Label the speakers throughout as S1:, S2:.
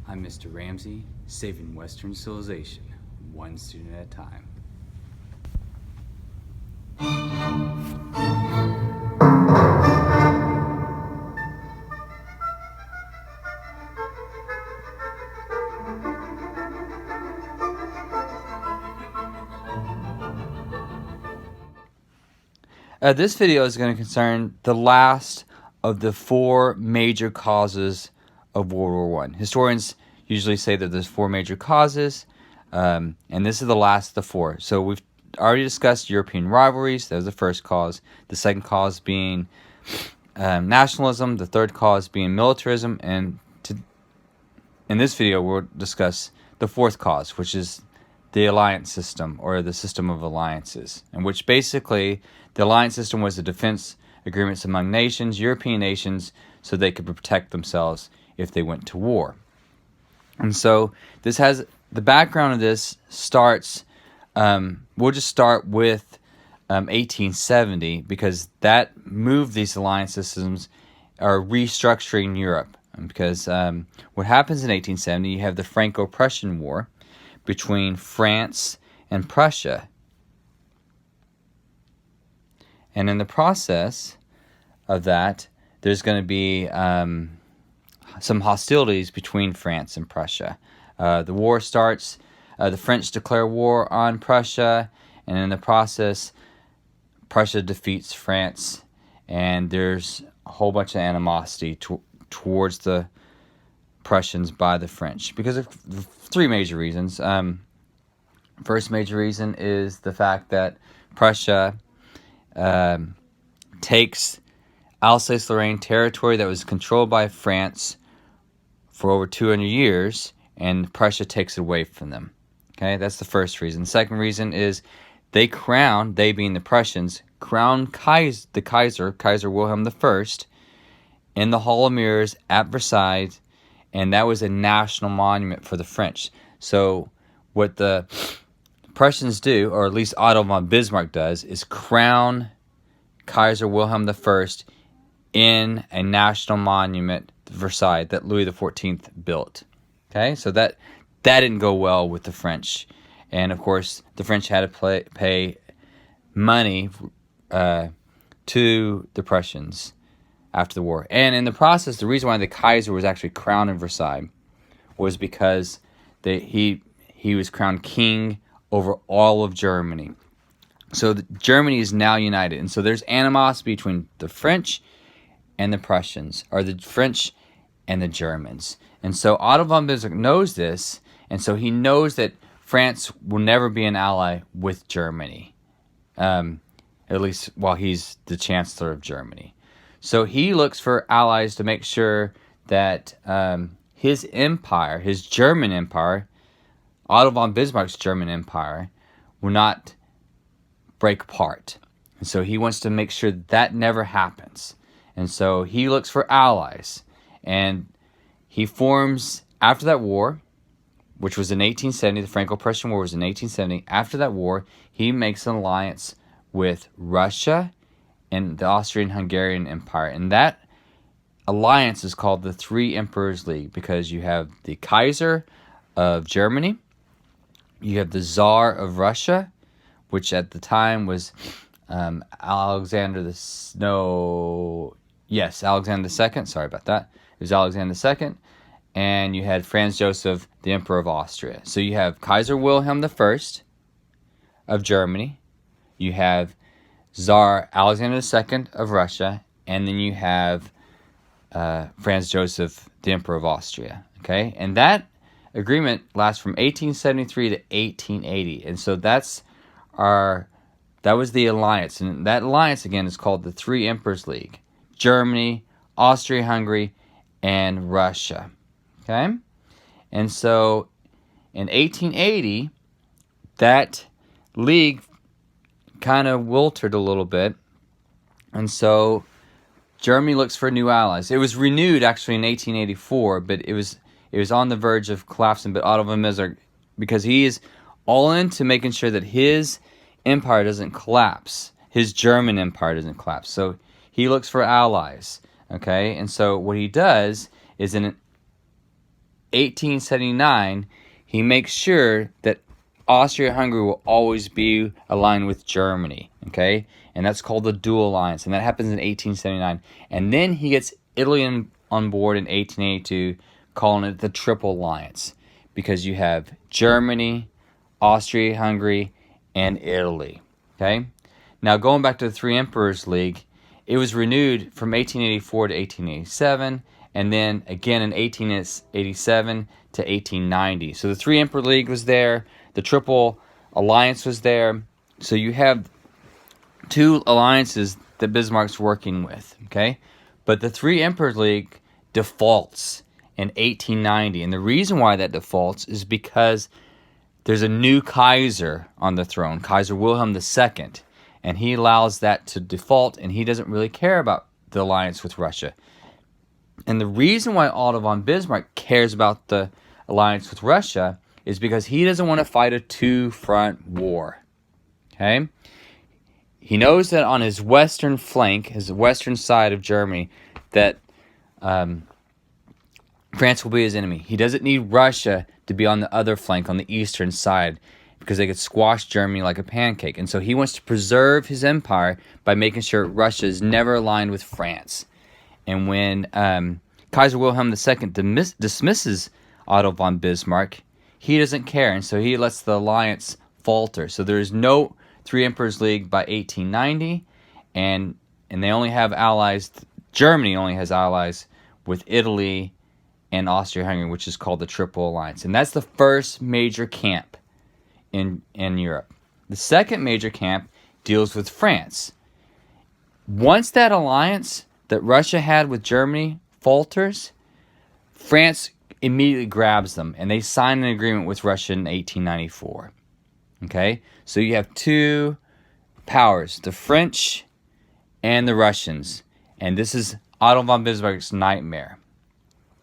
S1: I'm Mr. Ramsey, saving Western civilization, one student at a time.
S2: This video is going to concern the last of the four major causes of World War I. Historians usually say that there's four major causes, and this is the last of the four. So we've already discussed European rivalries. That was the first cause. The second cause being nationalism. The third cause being militarism. And in this video, we'll discuss the fourth cause, which is the alliance system, or the system of alliances, in which basically the alliance system was the defense agreements among nations, European nations, so they could protect themselves if they went to war. And so this has the background of this starts. We'll just start with 1870, because that moved these alliance systems, are restructuring Europe. Because what happens in 1870, you have the Franco-Prussian War between France and Prussia. And in the process of that, there's going to be some hostilities between France and Prussia. The war starts, the French declare war on Prussia, and in the process, Prussia defeats France, and there's a whole bunch of animosity towards the Prussians by the French, because of three major reasons. First major reason is the fact that Prussia takes Alsace-Lorraine territory that was controlled by France for over 200 years, and Prussia takes it away from them. Okay, that's the first reason. The second reason is they being the Prussians, crown the Kaiser Wilhelm I, in the Hall of Mirrors at Versailles, and that was a national monument for the French. So what the Prussians do, or at least Otto von Bismarck does, is crown Kaiser Wilhelm I in a national monument, Versailles, that Louis XIV built. Okay, so that didn't go well with the French. And of course, the French had to pay money to the Prussians after the war. And in the process, the reason why the Kaiser was actually crowned in Versailles was because he was crowned king over all of Germany. So Germany is now united. And so there's animosity between the French and the Prussians, or the French and the Germans. And so Otto von Bismarck knows this, and so he knows that France will never be an ally with Germany, at least while he's the Chancellor of Germany. So he looks for allies to make sure that his empire, his German empire, Otto von Bismarck's German empire, will not break apart. And so he wants to make sure that never happens. And so he looks for allies. And he forms, after that war, which was in 1870, the Franco-Prussian War was in 1870. After that war, he makes an alliance with Russia and the Austrian-Hungarian Empire. And that alliance is called the Three Emperors League, because you have the Kaiser of Germany, you have the Tsar of Russia, which at the time was Alexander II. Sorry about that. It was Alexander II. And you had Franz Joseph, the Emperor of Austria. So you have Kaiser Wilhelm I of Germany. You have Tsar Alexander II of Russia. And then you have Franz Joseph, the Emperor of Austria. Okay? And that agreement lasts from 1873 to 1880. And so that was the alliance. And that alliance, again, is called the Three Emperors League. Germany, Austria-Hungary, and Russia. Okay? And so in 1880, that league kind of wilted a little bit. And so Germany looks for new allies. It was renewed actually in 1884, but it was on the verge of collapsing. But Otto von Bismarck, because he is all into making sure that his empire doesn't collapse, his German empire doesn't collapse. So he looks for allies. Okay? And so what he does is 1879, he makes sure that Austria-Hungary will always be aligned with Germany, okay? And that's called the Dual Alliance, and that happens in 1879. And then he gets Italy on board in 1882, calling it the Triple Alliance, because you have Germany, Austria-Hungary, and Italy, okay? Now, going back to the Three Emperors League, it was renewed from 1884 to 1887, and then again in 1887 to 1890. So the Three Emperor League was there, the Triple Alliance was there. So you have two alliances that Bismarck's working with, okay? But the Three Emperor League defaults in 1890, and the reason why that defaults is because there's a new Kaiser on the throne, Kaiser Wilhelm II, and he allows that to default, and he doesn't really care about the alliance with Russia. And the reason why Otto von Bismarck cares about the alliance with Russia is because he doesn't want to fight a two-front war. Okay? He knows that on his western flank, his western side of Germany, that France will be his enemy. He doesn't need Russia to be on the other flank, on the eastern side, because they could squash Germany like a pancake. And so he wants to preserve his empire by making sure Russia is never aligned with France. And when Kaiser Wilhelm II dismisses Otto von Bismarck, he doesn't care, and so he lets the alliance falter. So there is no Three Emperors League by 1890, and they only have allies. Germany only has allies with Italy and Austria-Hungary, which is called the Triple Alliance. And that's the first major camp in Europe. The second major camp deals with France. Once that alliance that Russia had with Germany falters, France immediately grabs them, and they sign an agreement with Russia in 1894. Okay? So you have two powers, the French and the Russians. And this is Otto von Bismarck's nightmare.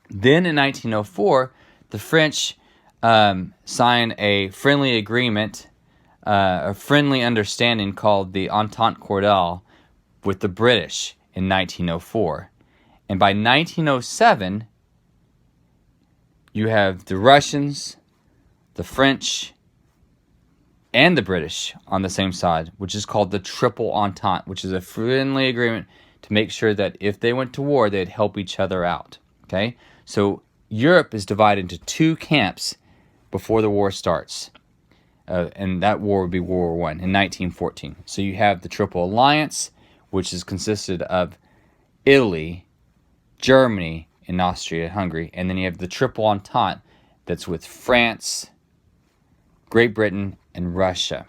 S2: Then in 1904, the French sign a friendly agreement, a friendly understanding called the Entente Cordiale with the British in 1904. And by 1907, you have the Russians, the French, and the British on the same side, which is called the Triple Entente, which is a friendly agreement to make sure that if they went to war, they'd help each other out. Okay? So Europe is divided into two camps before the war starts. And that war would be World War I in 1914. So you have the Triple Alliance, which is consisted of Italy, Germany, and Austria-Hungary. And then you have the Triple Entente that's with France, Great Britain, and Russia.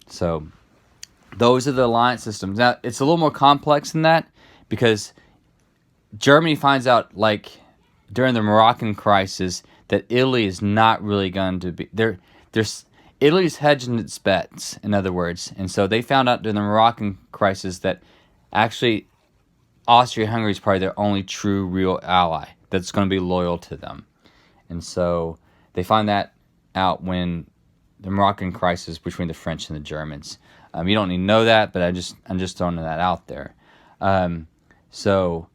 S2: So those are the alliance systems. Now, it's a little more complex than that because Germany finds out, like, during the Moroccan crisis, that Italy is not really going to be... Italy's hedging its bets, in other words. And so they found out during the Moroccan crisis that actually Austria-Hungary is probably their only true, real ally that's going to be loyal to them. And so they find that out when the Moroccan crisis between the French and the Germans. You don't need to know that, but I'm just throwing that out there. So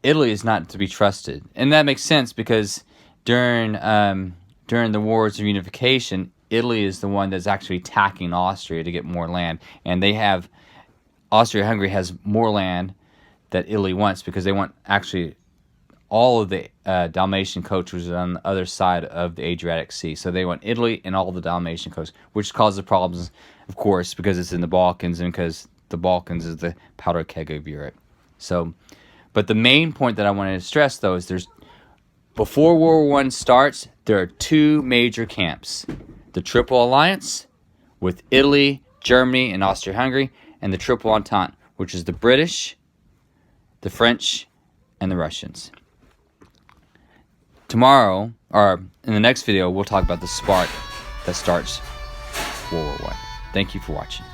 S2: Italy is not to be trusted, and that makes sense because during the wars of unification, Italy is the one that's actually attacking Austria to get more land, and Austria-Hungary has more land that Italy wants because they want actually all of the Dalmatian coast, which is on the other side of the Adriatic Sea. So they want Italy and all the Dalmatian coast, which causes problems, of course, because it's in the Balkans and because the Balkans is the powder keg of Europe. So, but the main point that I wanted to stress, though, is before World War I starts, there are two major camps. The Triple Alliance with Italy, Germany, and Austria-Hungary, and the Triple Entente, which is the British, the French, and the Russians. Tomorrow, or in the next video, we'll talk about the spark that starts World War I. Thank you for watching.